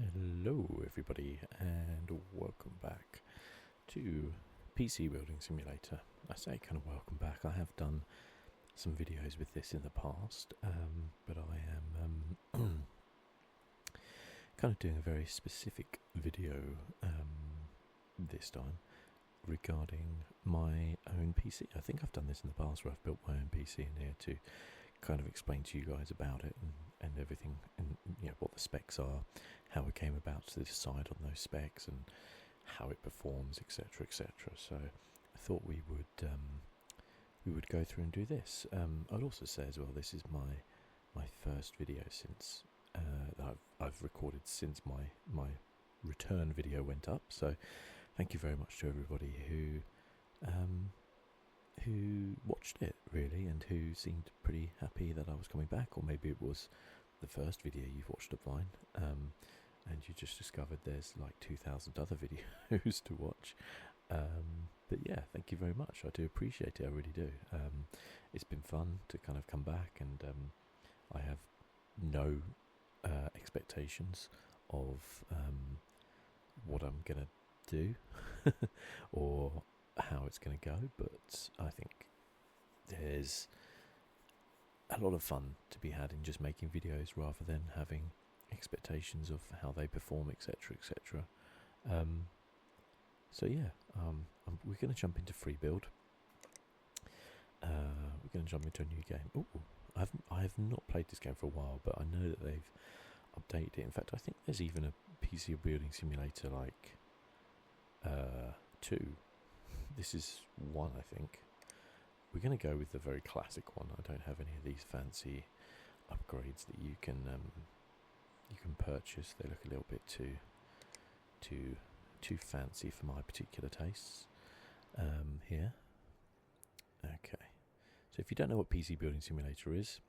Hello everybody and welcome back to PC Building Simulator. I say kind of welcome back. I have done some videos with this in the past, but I am kind of doing a very specific video this time regarding my own PC. I think I've done this in the past where I've built my own PC in here to kind of explain to you guys about it and everything, and what the specs are, how it came about to decide on those specs, and how it performs, etc., etc. So I thought we would go through and do this. I'd also say as well, this is my first video since that I've recorded since my return video went up. So thank you very much to everybody who watched it, really, and who seemed pretty happy that I was coming back, or maybe it was the first video you've watched of mine, and you just discovered there's like 2,000 other videos to watch. But yeah, thank you very much. I do appreciate it, I really do. It's been fun to kind of come back, and I have no expectations of what I'm gonna do or how it's going to go, but I think there's a lot of fun to be had in just making videos rather than having expectations of how they perform, etc., etc. So yeah, we're going to jump into free build. We're going to jump into a new game. Ooh, I have not played this game for a while, but I know that they've updated it. In fact, I think there's even a PC building simulator like 2. This is 1, I think. We're going to go with the very classic one. I don't have any of these fancy upgrades that you can purchase. They look a little bit too fancy for my particular tastes. Here. Okay. So if you don't know what PC Building Simulator is,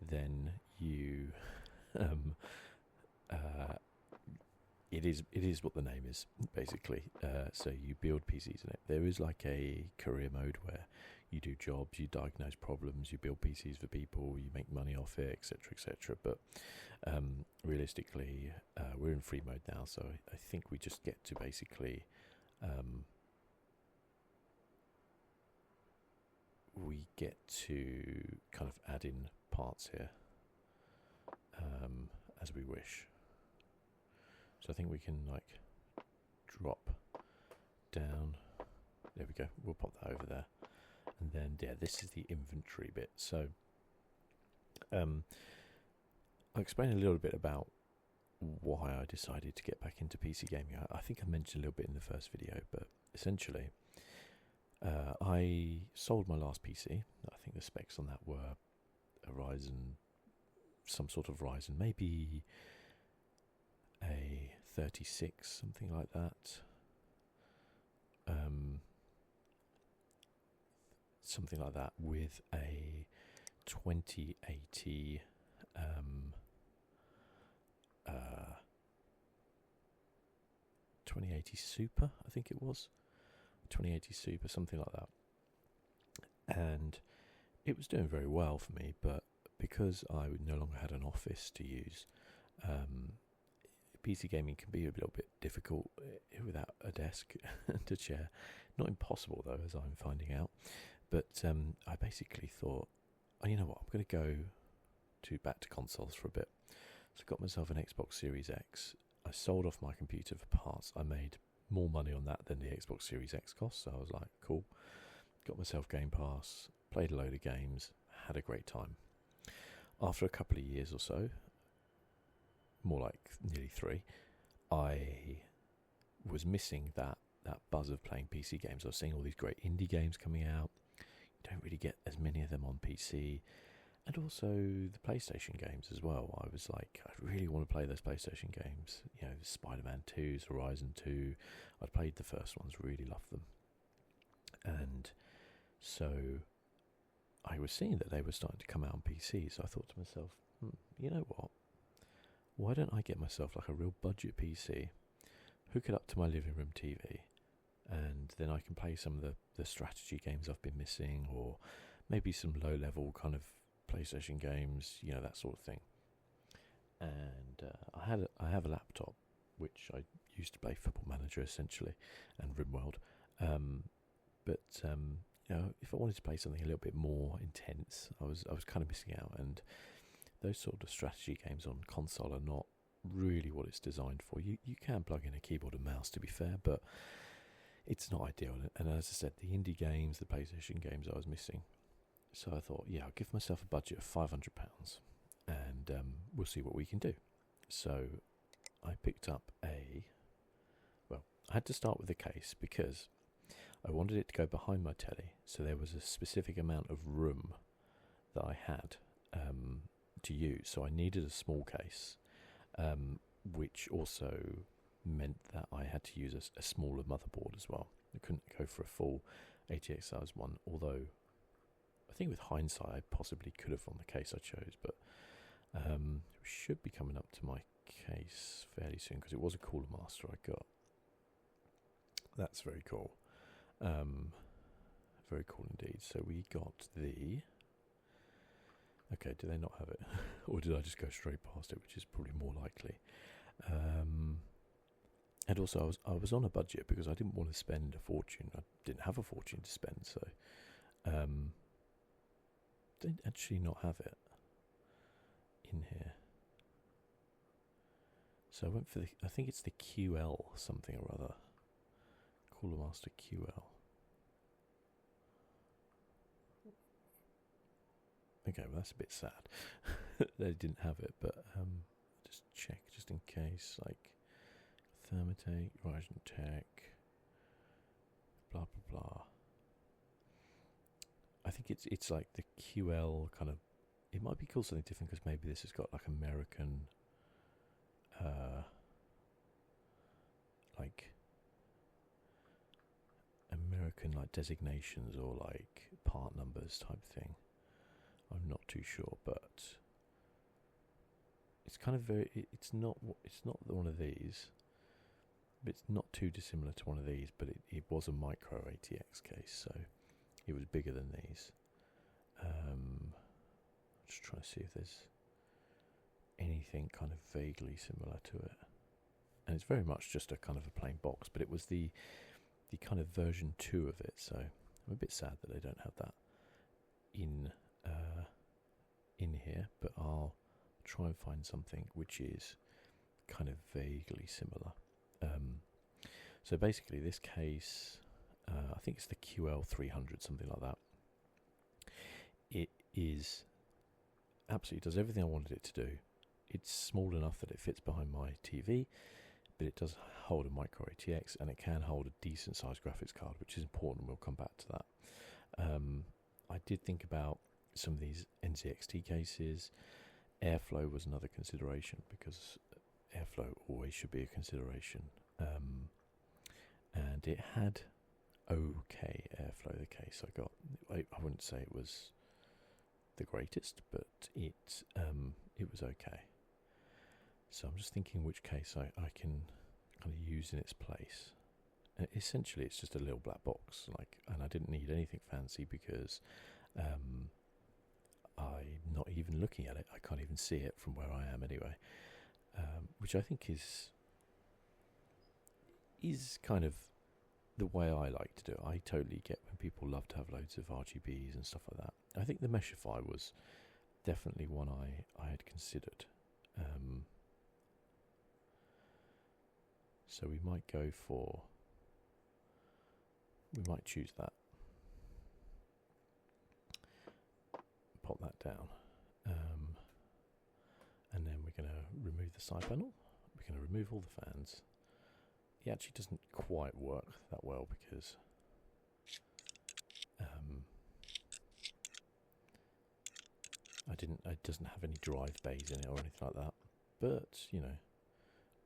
then you It is what the name is, basically. So you build PCs in it. There is like a career mode where you do jobs, you diagnose problems, you build PCs for people, you make money off it, etc., etc. But realistically, we're in free mode now, so I think we just get to basically we get to kind of add in parts here as we wish. So I think we can like drop down. There we go. We'll pop that over there. And then, yeah, this is the inventory bit. So I'll explain a little bit about why I decided to get back into PC gaming. I think I mentioned a little bit in the first video, but essentially I sold my last PC. I think the specs on that were a Ryzen, some sort of Ryzen, maybe a 36, something like that. Something like that with a 2080 2080 Super, I think it was. 2080 Super, something like that. And it was doing very well for me, but because I no longer had an office to use, PC gaming can be a little bit difficult without a desk and a chair. Not impossible though, as I'm finding out. But I basically thought, oh, you know what, I'm going to go back to consoles for a bit. So I got myself an Xbox Series X. I sold off my computer for parts. I made more money on that than the Xbox Series X cost. So I was like, cool. Got myself Game Pass, played a load of games, had a great time. After a couple of years or so, more like nearly 3, I was missing that buzz of playing PC games. I was seeing all these great indie games coming out. You don't really get as many of them on PC. And also the PlayStation games as well. I was like, I really want to play those PlayStation games. You know, Spider-Man 2s, Horizon 2. I'd played the first ones, really loved them. And so I was seeing that they were starting to come out on PC. So I thought to myself, you know what? Why don't I get myself like a real budget PC, hook it up to my living room TV, and then I can play some of the strategy games I've been missing, or maybe some low-level kind of PlayStation games, that sort of thing. And I have a laptop which I used to play Football Manager essentially, and RimWorld. You know, if I wanted to play something a little bit more intense, I was kind of missing out. And those sort of strategy games on console are not really what it's designed for. You can plug in a keyboard and mouse, to be fair, but it's not ideal. And as I said, the indie games, the PlayStation games, I was missing. So I thought, yeah, I'll give myself a budget of £500, and we'll see what we can do. So I picked up I had to start with a case because I wanted it to go behind my telly, so there was a specific amount of room that I had to use. So I needed a small case, which also meant that I had to use a smaller motherboard as well. I couldn't go for a full ATX size one, although I think with hindsight I possibly could have on the case I chose, but we should be coming up to my case fairly soon because it was a Cooler Master I got. That's very cool. Very cool indeed. So we got the... Okay, do they not have it? Or did I just go straight past it, which is probably more likely. And also I was on a budget because I didn't want to spend a fortune. I didn't have a fortune to spend, so... They actually not have it in here. So I went for I think it's the QL something or other. Cooler Master QL. Okay, well that's a bit sad. They didn't have it, but just check just in case, like Thermatec, Ryzen Tech, blah blah blah. I think it's like the QL kind of. It might be called something different because maybe this has got like American, like designations or like part numbers type thing. I'm not too sure, but it's kind of it's not one of these. It's not too dissimilar to one of these, but it was a micro ATX case, so it was bigger than these. Just trying to see if there's anything kind of vaguely similar to it. And it's very much just a kind of a plain box, but it was the kind of version 2 of it, so I'm a bit sad that they don't have that in here, but I'll try and find something which is kind of vaguely similar. So basically this case, I think it's the QL300, something like that. It is absolutely does everything I wanted it to do. It's small enough that it fits behind my TV, but it does hold a micro ATX and it can hold a decent sized graphics card, which is important. We'll come back to that. I did think about some of these NZXT cases. Airflow was another consideration because airflow always should be a consideration. And it had okay airflow, the case I got. I wouldn't say it was the greatest, but it was okay. So I'm just thinking which case I can kind of use in its place. And essentially it's just a little black box, and I didn't need anything fancy because I'm not even looking at it. I can't even see it from where I am anyway, which I think is kind of the way I like to do it. I totally get when people love to have loads of RGBs and stuff like that. I think the Meshify was definitely one I had considered. So we might choose that. Pop that down. And then we're going to remove the side panel. We're going to remove all the fans. It actually doesn't quite work that well because it doesn't have any drive bays in it or anything like that. But, we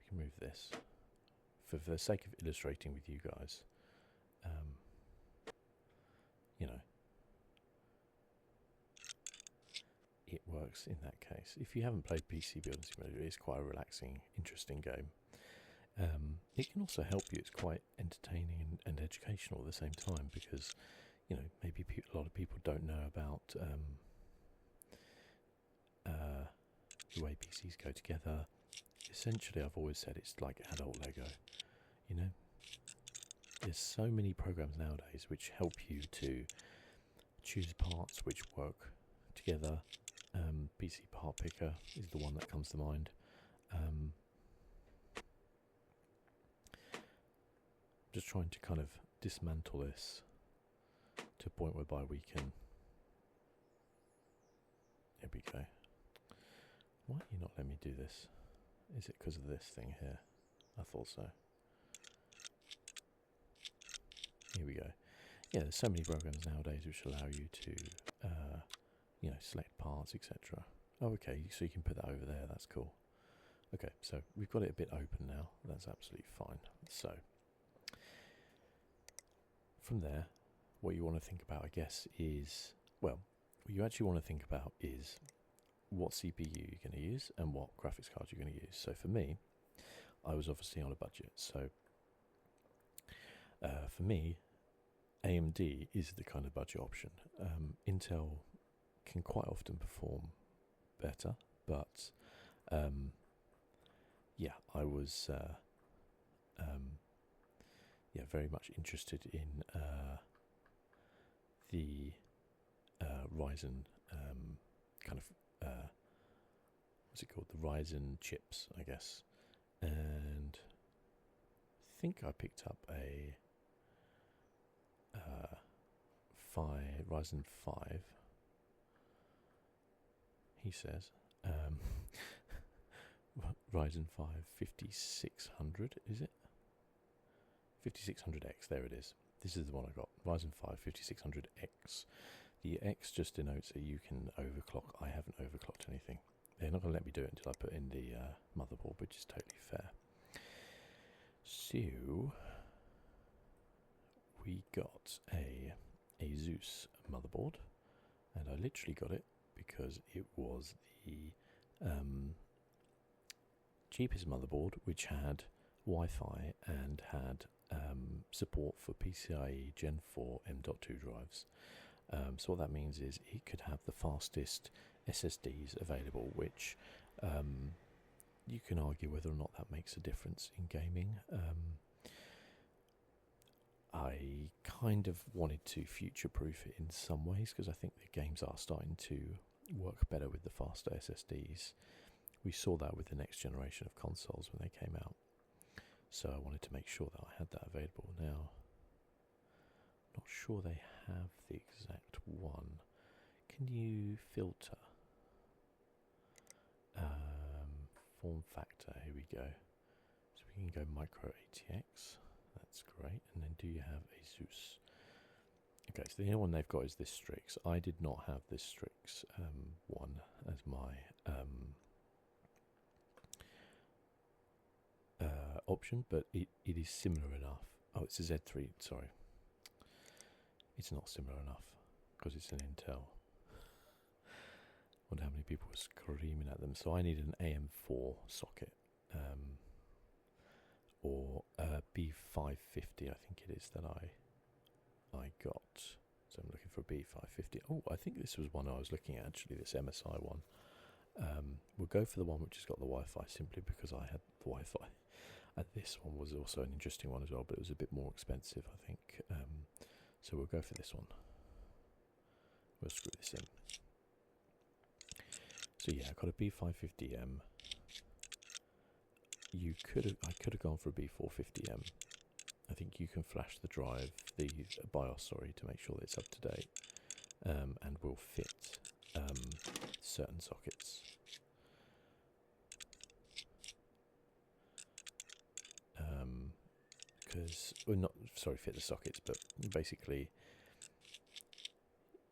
can move this. For the sake of illustrating with you guys, it works in that case. If you haven't played PC Building Simulator, it's quite a relaxing, interesting game. It can also help you. It's quite entertaining and educational at the same time because, maybe a lot of people don't know about the way PCs go together. essentially, I've always said it's like adult Lego, you know? There's so many programs nowadays which help you to choose parts which work together. PC Part Picker is the one that comes to mind. Just trying to kind of dismantle this to a point whereby we can... There we go. Why are you not letting me do this? Is it because of this thing here? I thought so. Here we go. Yeah, there's so many programs nowadays which allow you to, you know, select parts, etc. Oh, okay, so you can put that over there. That's cool. Okay, so we've got it a bit open now. That's absolutely fine. So, from there, what you want to think about, I guess, is, well, what you actually want to think about is what CPU you're going to use and what graphics card you're going to use. So for me, I was obviously on a budget. So for me, AMD is the kind of budget option. Intel can quite often perform better, but yeah, I was yeah, very much interested in the Ryzen kind of what's it called? The Ryzen chips, I guess. And I think I picked up a Ryzen 5. He says Ryzen 5 5600, is it? 5600X, there it is. This is the one I got. Ryzen 5 5600X. The X just denotes that you can overclock. I haven't overclocked anything. They're not going to let me do it until I put in the motherboard, which is totally fair. So, we got a Asus motherboard, and I literally got it because it was the cheapest motherboard, which had Wi-Fi and had support for PCIe Gen 4 M.2 drives. So what that means is it could have the fastest SSDs available, which you can argue whether or not that makes a difference in gaming. I kind of wanted to future-proof it in some ways because I think the games are starting to work better with the faster SSDs. We saw that with the next generation of consoles when they came out. So I wanted to make sure that I had that available. Now, not sure they have the exact one. Can you filter? Form factor, here we go. So we can go micro ATX. That's great. And then do you have Asus? Okay, so the only one they've got is this Strix. I did not have this Strix one as my option, but it is similar enough. Oh, it's a Z3, sorry. It's not similar enough because it's an Intel. I wonder how many people were screaming at them. So I need an AM4 socket or a B550, I think it is, that I got. So I'm looking for a B550. Oh, I think this was one I was looking at, actually, this MSI one. We'll go for the one which has got the Wi-Fi simply because I had the Wi-Fi. And this one was also an interesting one as well, but it was a bit more expensive, I think. So we'll go for this one. We'll screw this in. So yeah, I got a B550M. I could have gone for a B450M. I think you can flash the drive, the BIOS, sorry, to make sure that it's up to date, and will fit certain sockets. Because, well, not, sorry, fit the sockets, but basically,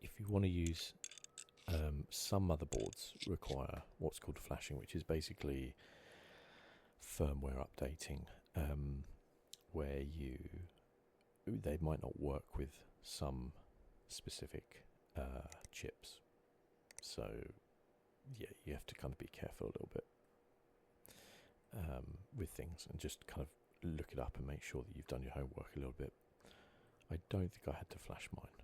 if you want to use, some motherboards require what's called flashing, which is basically firmware updating, where they might not work with some specific chips. So, yeah, you have to kind of be careful a little bit with things and just kind of look it up and make sure that you've done your homework a little bit. I don't think I had to flash mine.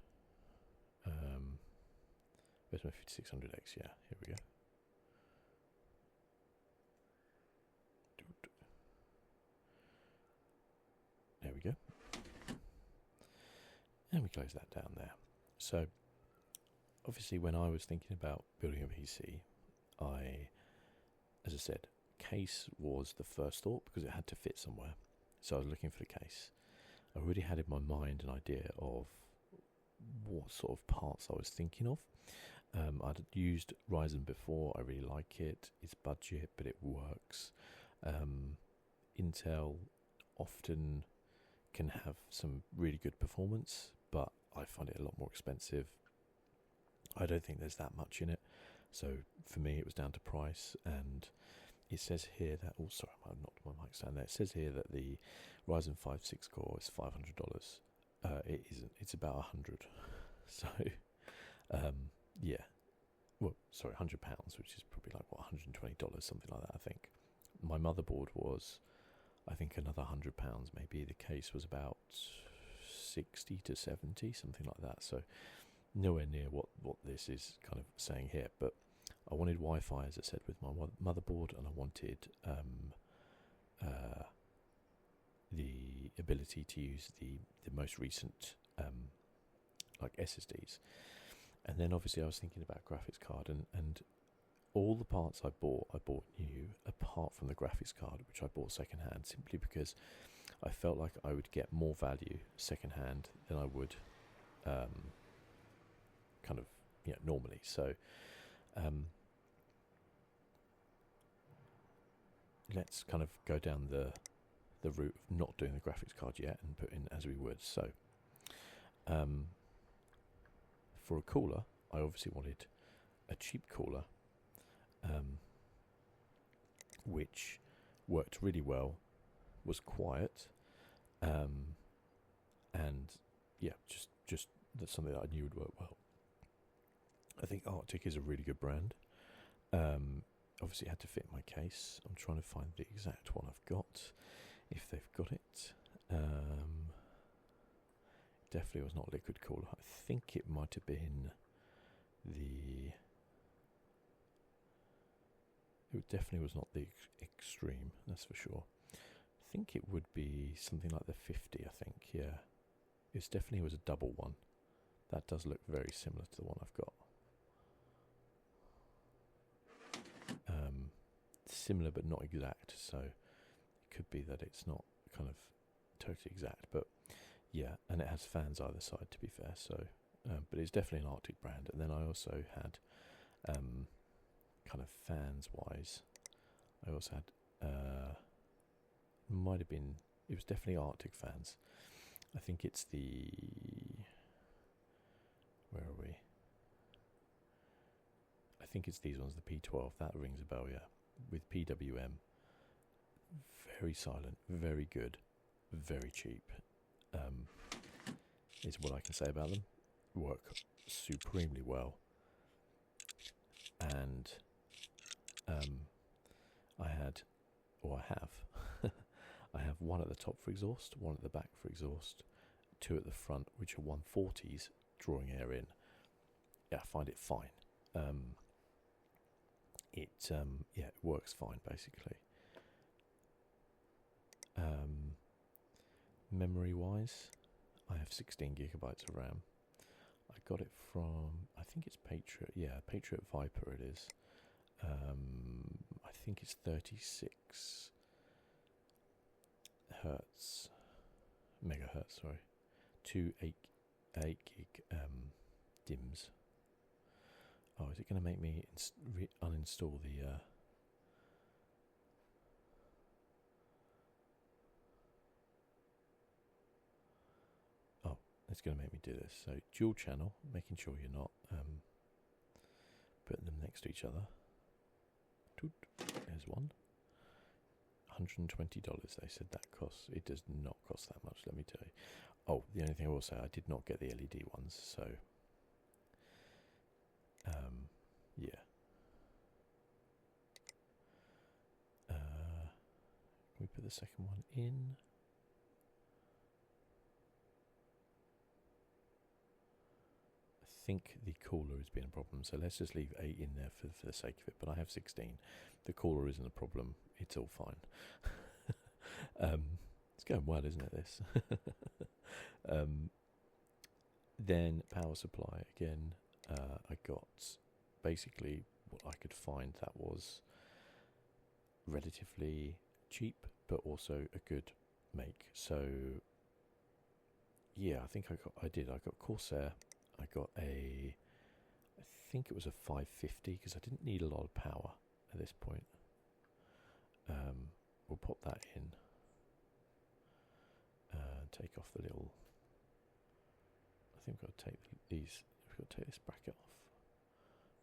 Where's my 5600X? Yeah, here we go. And we close that down there. So obviously when I was thinking about building a PC, as I said, case was the first thought because it had to fit somewhere. So I was looking for the case. I already had in my mind an idea of what sort of parts I was thinking of. I'd used Ryzen before. I really like it. It's budget, but it works. Intel often can have some really good performance, but I find it a lot more expensive. I don't think there's that much in it. So for me, it was down to price. And it says here that, oh, sorry, I knocked my mic stand there. It says here that the Ryzen 5 6 core is $500. It isn't. It's about $100. So, yeah. Well, sorry, £100, which is probably like, what, $120, something like that, I think. My motherboard was, I think, another £100. Maybe the case was about 60 to 70, something like that. So nowhere near what this is kind of saying here. But I wanted Wi-Fi, as I said, with my motherboard, and I wanted the ability to use the most recent like SSDs. And then obviously I was thinking about graphics card, and all the parts I bought new, apart from the graphics card, which I bought second hand, simply because I felt like I would get more value second hand than I would kind of, normally. So let's kind of go down the route of not doing the graphics card yet and put in as we would. So for a cooler, I obviously wanted a cheap cooler, which worked really well, was quiet, and yeah, just that's something that I knew would work well. I think Artic is a really good brand. Obviously it had to fit in my case. I'm trying to find the exact one I've got, if they've got it. Definitely was not liquid cooler. I think it might have been it definitely was not the extreme, that's for sure. I think it would be something like the 50, I think, yeah. It definitely was a double one. That does look very similar to the one I've got. Similar but not exact, so it could be that it's not kind of totally exact, but yeah, and it has fans either side, to be fair, so but it's definitely an Arctic brand. And then I also had kind of fans wise, I also had might have been, it was definitely Arctic fans. I think it's the, where are we? I think it's these ones, the P12. That rings a bell, yeah. With PWM, very silent, very good, very cheap. Is what I can say about them. Work supremely well, and I have I have one at the top for exhaust, one at the back for exhaust, two at the front, which are 140s drawing air in. Yeah, I find it fine. It works fine basically. Memory wise, I have 16 gigabytes of RAM. I got it from, I think it's Patriot. Yeah, Patriot Viper it is. I think it's 36 megahertz, sorry. 8 gig DIMMs. Oh, is it going to make me uninstall the oh, it's going to make me do this. So dual channel, making sure you're not putting them next to each other. There's one. $120 they said that costs. It does not cost that much, let me tell you. Oh, the only thing I will say, I did not get the LED ones, so yeah. Can we put the second one in? I think the cooler has been a problem, so let's just leave 8 in there for the sake of it, but I have 16. The cooler isn't a problem, it's all fine. It's going well, isn't it, this? Then power supply again. I got basically what I could find that was relatively cheap, but also a good make. So yeah, I think I got Corsair. I got I think it was a 550 because I didn't need a lot of power at this point. We'll pop that in. Take off the little. I think we've got to take these. We've got to take this bracket off.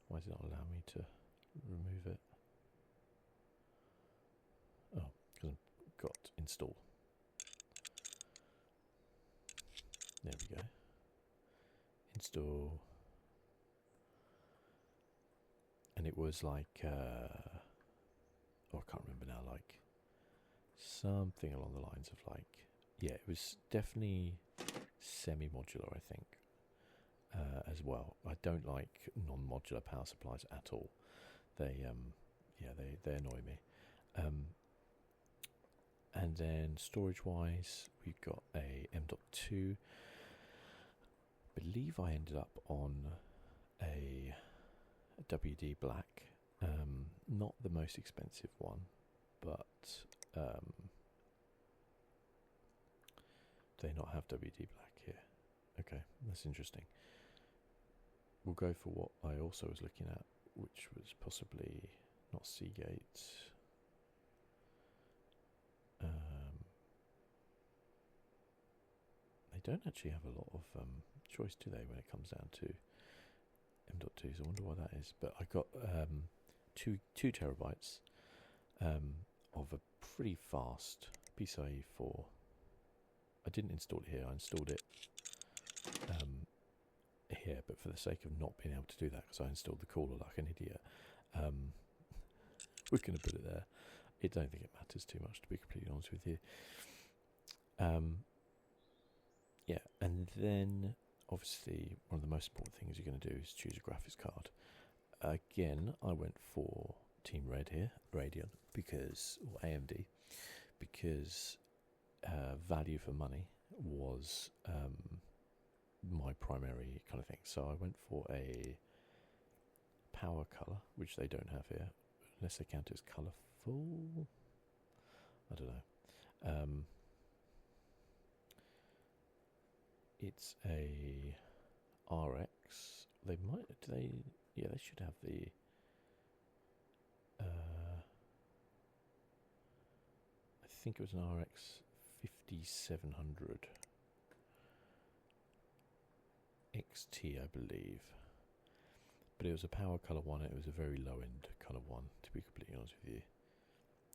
Why does it not allow me to remove it? Oh, because I've got install. There we go. Install. And it was like, oh, I can't remember now, like something along the lines of like, yeah, it was definitely semi-modular, I think, as well. I don't like non-modular power supplies at all. They, yeah, they annoy me. And then storage-wise, we've got a M.2. I believe I ended up on a WD Black. Not the most expensive one, but they not have WD Black here. Okay, that's interesting. We'll go for what I also was looking at, which was possibly not Seagate. They don't actually have a lot of choice, do they, when it comes down to M.2s? I wonder why that is. But I got 2 terabytes of a pretty fast PCIe 4. I didn't install it here. I installed it here, but for the sake of not being able to do that, because I installed the cooler like an idiot, we're going to put it there. I don't think it matters too much, to be completely honest with you. Yeah, and then obviously one of the most important things you're going to do is choose a graphics card. Again, I went for Team Red here, Radeon, because, or AMD, because value for money was my primary kind of thing. So I went for a Powercolor, which they don't have here, unless they count it as colourful. I don't know. It's a RX. They might. Do they? Yeah, they should have the. I think it was an RX 5700 XT, I believe. But it was a Powercolor one. It was a very low end kind of one, to be completely honest with you.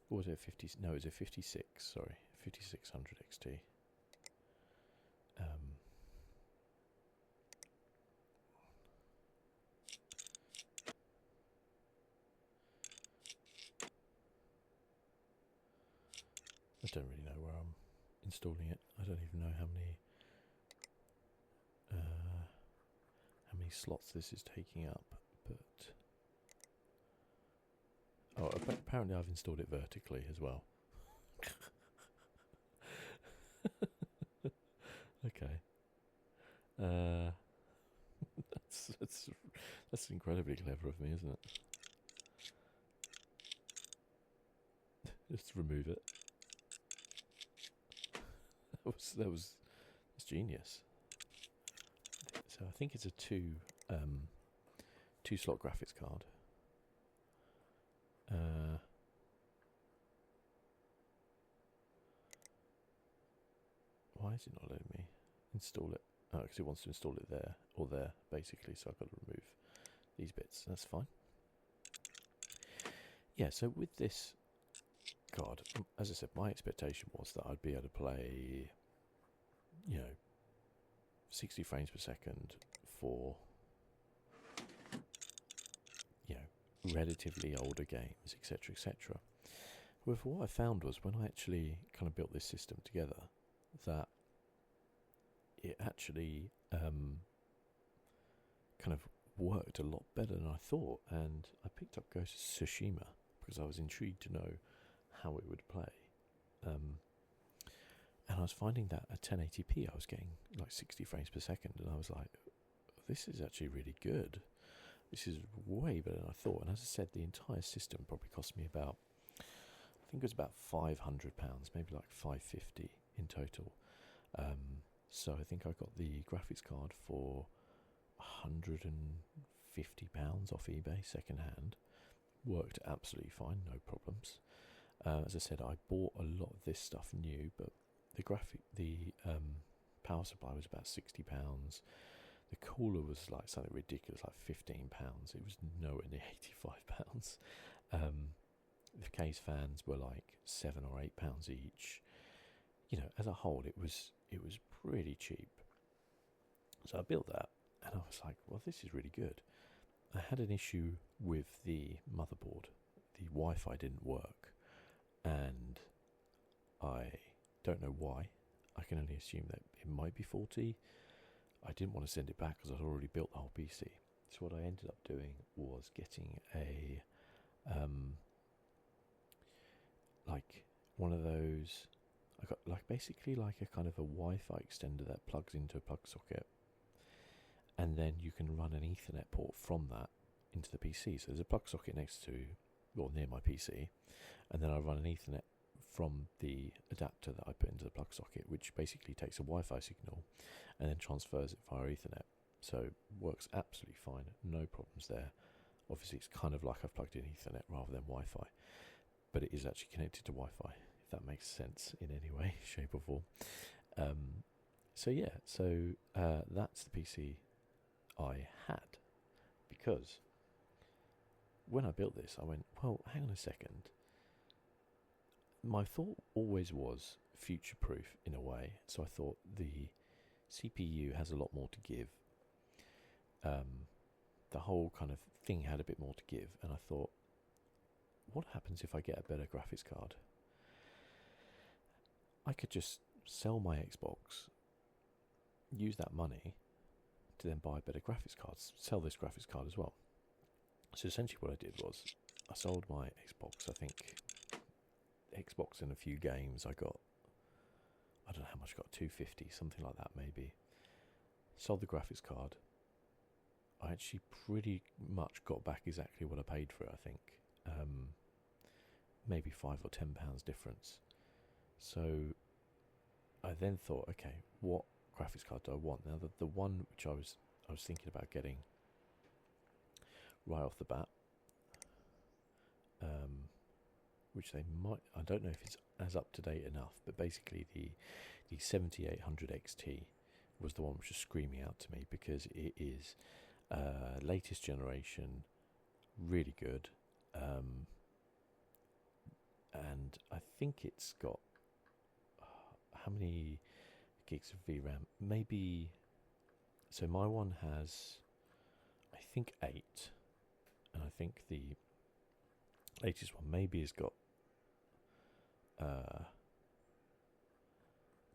Or was it a 50? No, it was a 56. Sorry, 5600 XT. I don't really know where I'm installing it. I don't even know how many slots this is taking up. But oh, apparently I've installed it vertically as well. Okay. That's incredibly clever of me, isn't it? Just remove it. That's genius. So I think it's a two slot graphics card. Why is it not letting me install it? Oh, because it wants to install it there or there, basically. So I've got to remove these bits. That's fine. Yeah. So with this card, as I said, my expectation was that I'd be able to play, 60 frames per second for, relatively older games, etc., etc. However, what I found was when I actually kind of built this system together, that it actually kind of worked a lot better than I thought, and I picked up Ghost of Tsushima because I was intrigued to know how it would play. And I was finding that at 1080p I was getting like 60 frames per second, and I was like, this is actually really good. This is way better than I thought. And as I said, the entire system probably cost me about, I think it was about £500, maybe like 550 in total. So I think I got the graphics card for £150 off eBay second hand. Worked absolutely fine, no problems. As I said, I bought a lot of this stuff new, but the power supply was about £60. The cooler was like something ridiculous, like £15. It was nowhere near £85. The case fans were like £7 or £8 each. You know, as a whole, it was pretty cheap. So I built that, and I was like, well, this is really good. I had an issue with the motherboard. The Wi-Fi didn't work, and I don't know why. I can only assume that it might be faulty. I didn't want to send it back because I'd already built the whole PC. So what I ended up doing was getting a like one of those. I got like basically like a kind of a Wi-Fi extender that plugs into a plug socket, and then you can run an Ethernet port from that into the PC. So there's a plug socket next to, or near my PC, and then I run an Ethernet from the adapter that I put into the plug socket, which basically takes a Wi-Fi signal and then transfers it via Ethernet. So works absolutely fine, no problems there. Obviously it's kind of like I've plugged in Ethernet rather than Wi-Fi, but it is actually connected to Wi-Fi, if that makes sense in any way, shape or form. That's the PC I had, because when I built this I went, well, hang on a second. My thought always was future-proof in a way, so I thought the CPU has a lot more to give. The whole kind of thing had a bit more to give, and I thought, what happens if I get a better graphics card? I could just sell my Xbox, use that money to then buy better graphics cards, sell this graphics card as well. So essentially what I did was I sold my Xbox. I think Xbox and a few games I got, I don't know how much I got, 250, something like that maybe. Sold the graphics card. I actually pretty much got back exactly what I paid for it, I think. Maybe £5 or £10 difference. So I then thought, okay, what graphics card do I want? Now the one which I was thinking about getting right off the bat, which they might, I don't know if it's as up to date enough, but basically the 7800 XT was the one which was screaming out to me, because it is latest generation, really good, and I think it's got how many gigs of VRAM? Maybe, so my one has, I think 8, and I think the latest one maybe has got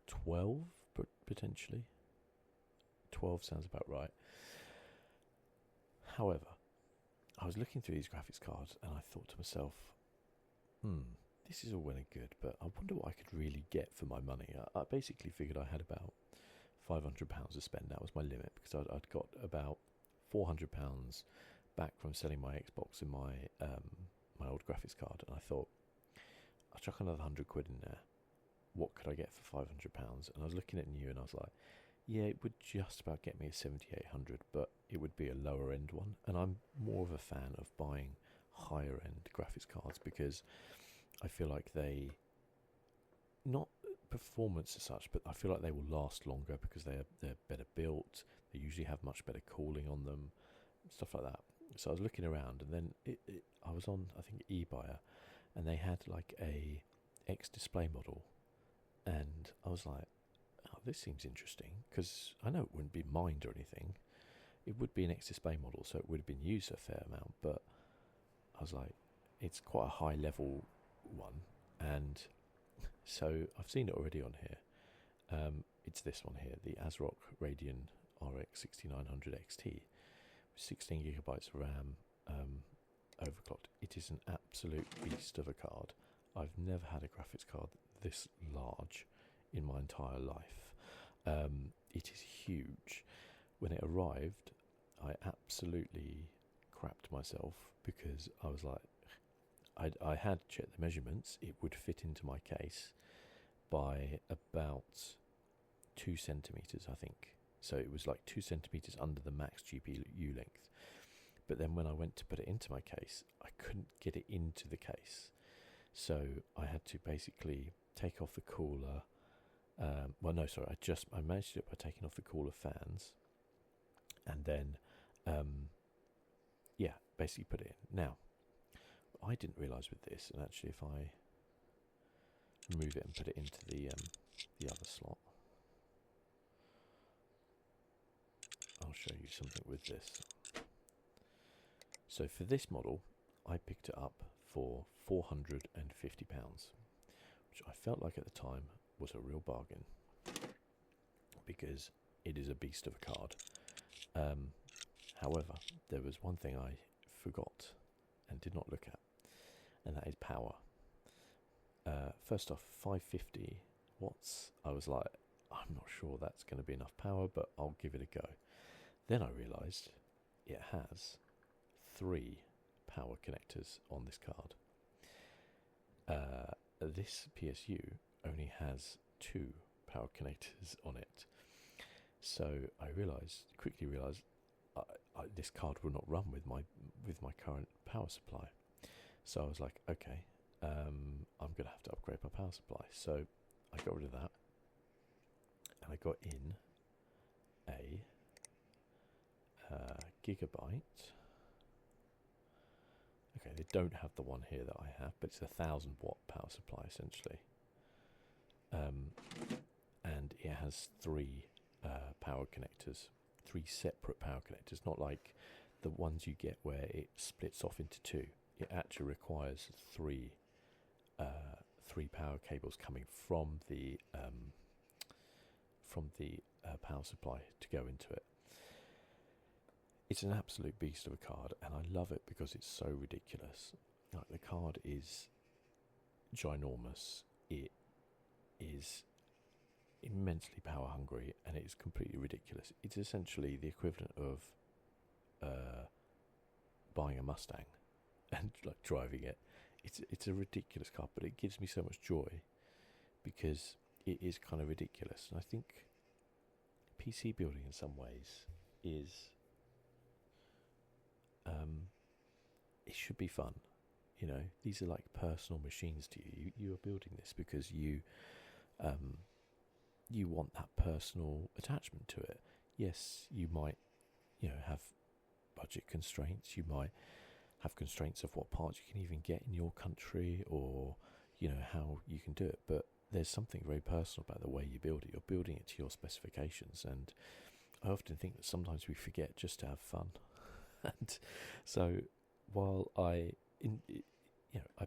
12, potentially. 12 sounds about right. However, I was looking through these graphics cards and I thought to myself, this is all well and good, but I wonder what I could really get for my money. I basically figured I had about £500 to spend. That was my limit, because I'd got about £400 back from selling my Xbox and my my old graphics card, and I thought, I'll chuck another £100 in there. What could I get for £500? And I was looking at new, and I was like, yeah, it would just about get me a 7800, but it would be a lower end one. And I'm more of a fan of buying higher end graphics cards, because I feel like they, not performance as such, but I feel like they will last longer because they're better built. They usually have much better cooling on them, stuff like that. So I was looking around, and then I was on, I think, eBuyer, and they had like a X display model, and I was like, oh, this seems interesting, because I know it wouldn't be mined or anything. It would be an X display model, so it would have been used a fair amount, but I was like, it's quite a high level one, and so I've seen it already on here. It's this one here, the ASRock Radeon RX 6900 XT, with 16 gigabytes of RAM, overclocked. It is an absolute beast of a card. I've never had a graphics card this large in my entire life. It is huge. When it arrived, I absolutely crapped myself because I was like, I had checked the measurements. It would fit into my case by about 2 centimeters, I think. So it was like 2 centimeters under the max GPU length. But then when I went to put it into my case, I couldn't get it into the case. So I had to basically take off the cooler. I managed to do it by taking off the cooler fans, and then, basically put it in. Now, I didn't realise with this, and actually if I remove it and put it into the other slot, I'll show you something with this. So for this model, I picked it up for £450, which I felt like at the time was a real bargain because it is a beast of a card. However, there was one thing I forgot and did not look at, and that is power. First off, 550 watts. I was like, I'm not sure that's going to be enough power, but I'll give it a go. Then I realised it has 3 power connectors on this card. This PSU only has 2 power connectors on it. So I quickly realised this card will not run with my current power supply. So I was like, okay, I'm going to have to upgrade my power supply. So I got rid of that, and I got in a Gigabyte. Okay, they don't have the one here that I have, but it's a 1,000 watt power supply essentially. And it has 3 power connectors, 3 separate power connectors, not like the ones you get where it splits off into 2. It actually requires 3 power cables coming from the power supply to go into it. It's an absolute beast of a card, and I love it because it's so ridiculous. Like, the card is ginormous. It is immensely power hungry, and it is completely ridiculous. It's essentially the equivalent of buying a Mustang and like driving it. It's a ridiculous car, but it gives me so much joy because it is kind of ridiculous. And I think PC building in some ways is it should be fun. You know, these are like personal machines to you. You are building this because you want that personal attachment to it. Yes, you might, have budget constraints. You might have constraints of what parts you can even get in your country, or how you can do it. But there's something very personal about the way you build it. You're building it to your specifications, and I often think that sometimes we forget just to have fun. And so while I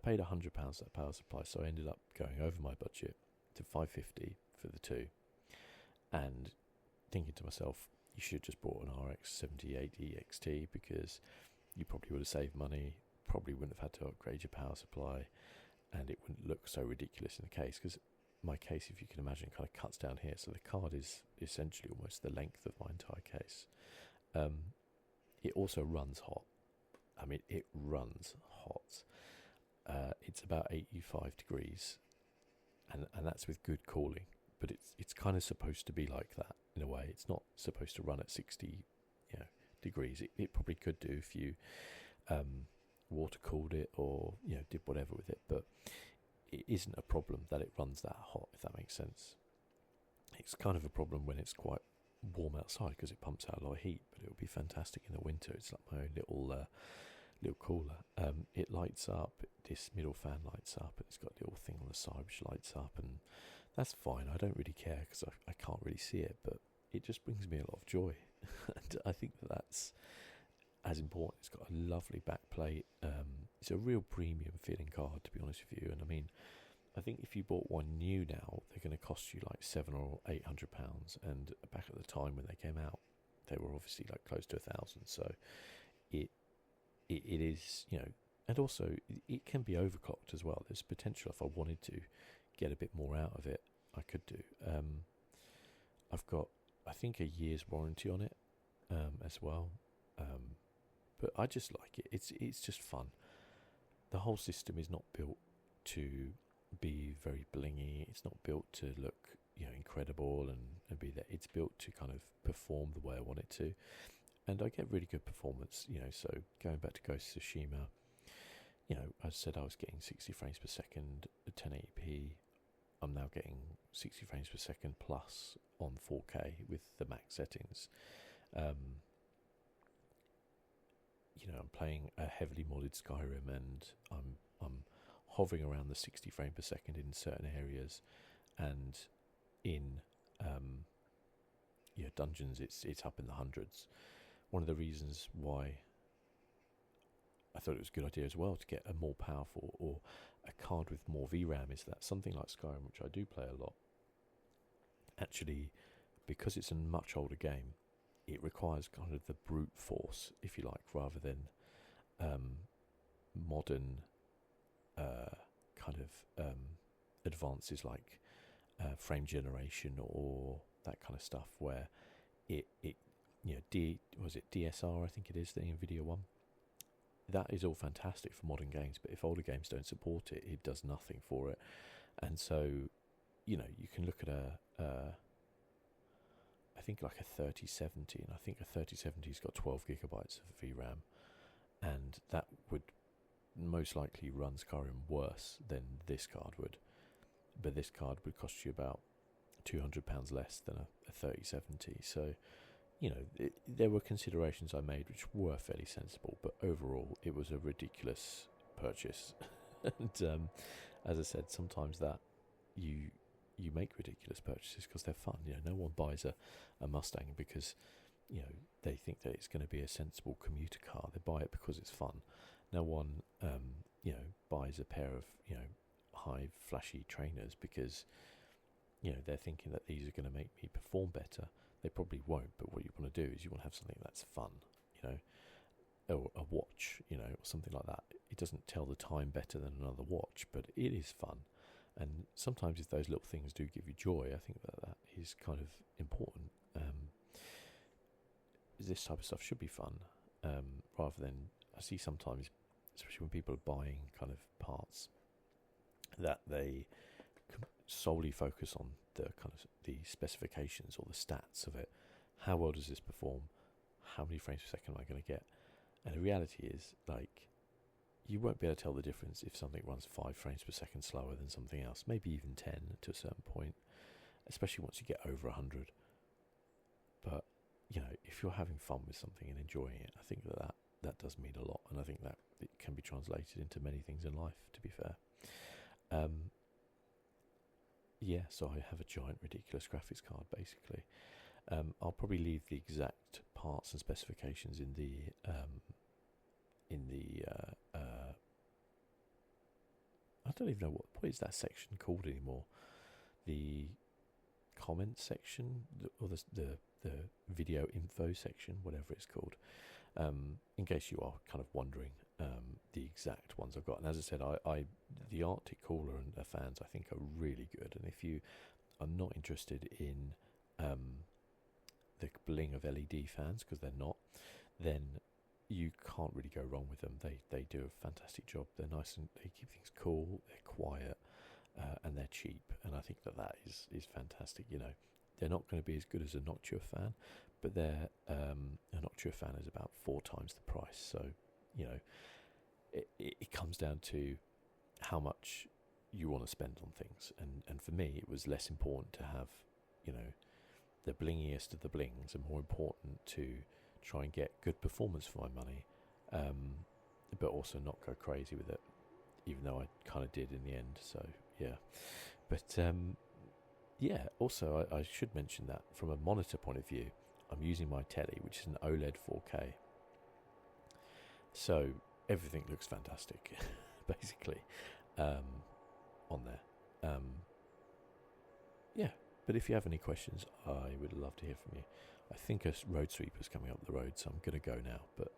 paid £100 for that power supply, so I ended up going over my budget to £550 for the 2, and thinking to myself, you should have just bought an RX 7080 XT because you probably would have saved money, probably wouldn't have had to upgrade your power supply, and it wouldn't look so ridiculous in the case, because my case, if you can imagine, kind of cuts down here, so the card is essentially almost the length of my entire case. It also runs hot. I mean, it runs hot. It's about 85 degrees, and that's with good cooling. But it's kind of supposed to be like that in a way. It's not supposed to run at 60 degrees. It probably could do if you water cooled it or did whatever with it. But it isn't a problem that it runs that hot, if that makes sense. It's kind of a problem when it's quite warm outside because it pumps out a lot of heat, but it would be fantastic in the winter. It's like my own little cooler. It lights up, this middle fan lights up, and it's got a little thing on the side which lights up, and that's fine. I don't really care because I can't really see it, but it just brings me a lot of joy. And I think that's as important. It's got a lovely backplate. It's a real premium feeling card, to be honest with you. And I mean, I think if you bought one new now, they're going to cost you like £700 or £800. And back at the time when they came out, they were obviously like close to 1,000. So it is, and also it can be overclocked as well. There's potential if I wanted to get a bit more out of it. I could do. I've got, I think, a year's warranty on it as well. But I just like it. It's just fun. The whole system is not built to be very blingy. It's not built to look, incredible and be there. It's built to kind of perform the way I want it to. And I get really good performance, so going back to Ghost of Tsushima, I said I was getting 60 frames per second at 1080p. I'm now getting 60 frames per second plus on 4K with the max settings. I'm playing a heavily modded Skyrim, and I'm hovering around the 60 frame per second in certain areas, and in dungeons it's up in the hundreds. One of the reasons why I thought it was a good idea as well to get a more powerful or a card with more VRAM is that something like Skyrim, which I do play a lot, actually, because it's a much older game, it requires kind of the brute force, if you like, rather than modern advances like frame generation or that kind of stuff, where was it DSR, I think it is, the NVIDIA one. That is all fantastic for modern games, but if older games don't support it, it does nothing for it. And so, you can look at I think like a 3070, and I think a 3070's got 12 gigabytes of VRAM, and that would most likely run Skyrim worse than this card would. But this card would cost you about £200 less than a 3070. So, there were considerations I made which were fairly sensible, but overall it was a ridiculous purchase. And as I said, sometimes that you make ridiculous purchases because they're fun. No one buys a Mustang because they think that it's going to be a sensible commuter car. They buy it because it's fun. No one buys a pair of high flashy trainers because they're thinking that these are going to make me perform better. They probably won't, but what you want to do is you want to have something that's fun, or a watch, or something like that. It doesn't tell the time better than another watch, but it is fun. And sometimes if those little things do give you joy, I think that is kind of important. This type of stuff should be fun, rather than, I see sometimes, especially when people are buying kind of parts, that they solely focus on the kind of the specifications or the stats of it. How well does this perform? How many frames per second am I going to get? And the reality is, like, you won't be able to tell the difference if something runs 5 frames per second slower than something else, maybe even 10 to a certain point, especially once you get over 100. But, if you're having fun with something and enjoying it, I think that does mean a lot, and I think that it can be translated into many things in life, to be fair. So I have a giant ridiculous graphics card, basically. I'll probably leave the exact parts and specifications in the I don't even know what is that section called anymore. The comment section, or the video info section, whatever it's called. In case you are kind of wondering, the exact ones I've got. And as I said, the Artic cooler and the fans I think are really good. And if you are not interested in the bling of LED fans, because they're not, then you can't really go wrong with them. They do a fantastic job. They're nice and they keep things cool. They're quiet, and they're cheap. And I think that is fantastic. They're not going to be as good as a Noctua fan, but a Noctua fan is about 4 times the price. So it comes down to how much you want to spend on things. And for me, it was less important to have the blingiest of the blings, and more important to try and get good performance for my money, but also not go crazy with it, even though I kind of did in the end. So yeah, but also I should mention that from a monitor point of view, I'm using my telly, which is an OLED 4K, so everything looks fantastic basically on there. But if you have any questions, I would love to hear from you. I think a road sweeper's coming up the road, so I'm going to go now. But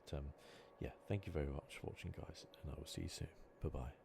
thank you very much for watching, guys, and I will see you soon. Bye-bye.